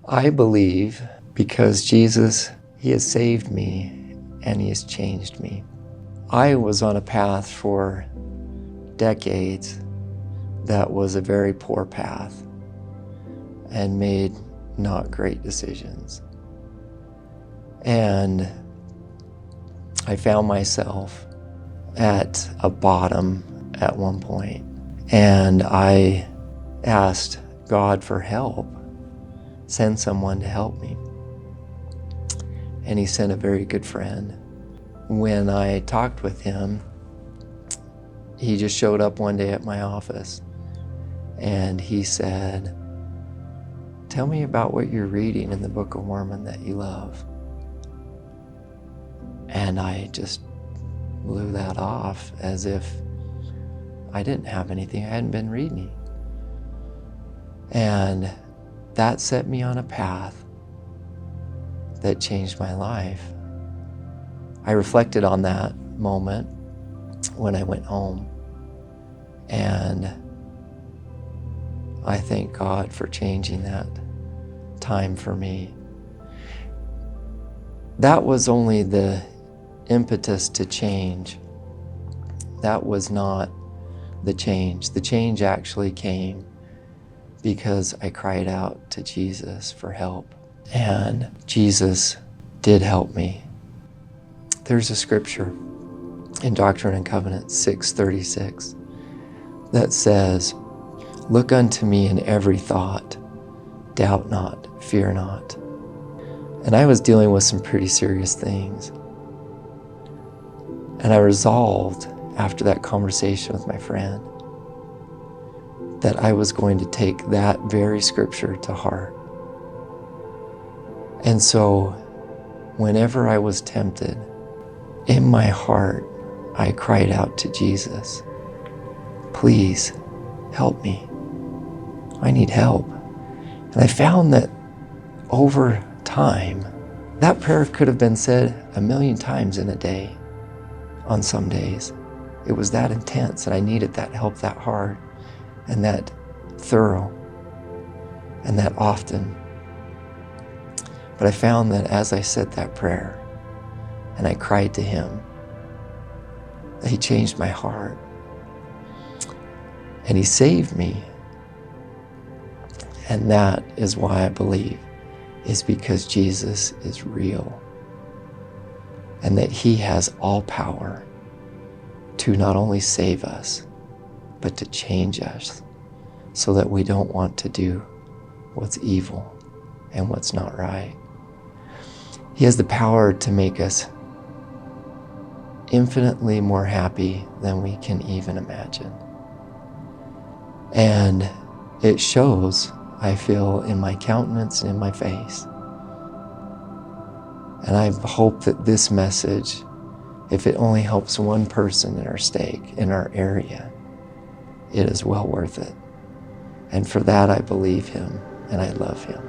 I believe because Jesus, He has saved me and He has changed me. I was on a path for decades that was a very poor path and made not great decisions. And I found myself at a bottom at one point, and I asked God for help, send someone to help me. And He sent a very good friend. When I talked with him, he just showed up one day at my office and he said, "Tell me about what you're reading in the Book of Mormon that you love." And I just blew that off as if I didn't have anything. I hadn't been reading. And that set me on a path that changed my life. I reflected on that moment when I went home, and I thank God for changing that time for me. That was only the impetus to change. That was not the change. The change actually came because I cried out to Jesus for help, and Jesus did help me. There's a scripture in Doctrine and Covenants 6:36 that says, "Look unto me in every thought, doubt not, fear not." And I was dealing with some pretty serious things. And I resolved after that conversation with my friend that I was going to take that very scripture to heart. And so whenever I was tempted, in my heart, I cried out to Jesus, "Please help me. I need help." And I found that over time, that prayer could have been said 1,000,000 times in a day on some days. It was that intense, and I needed that help that hard and that thorough and that often. But I found that as I said that prayer and I cried to Him, that He changed my heart and He saved me. And that is why I believe, is because Jesus is real and that He has all power to not only save us, but to change us so that we don't want to do what's evil and what's not right. He has the power to make us infinitely more happy than we can even imagine. And it shows, I feel, in my countenance and in my face. And I hope that this message, if it only helps one person in our stake, in our area, it is well worth it. And for that I believe Him and I love Him.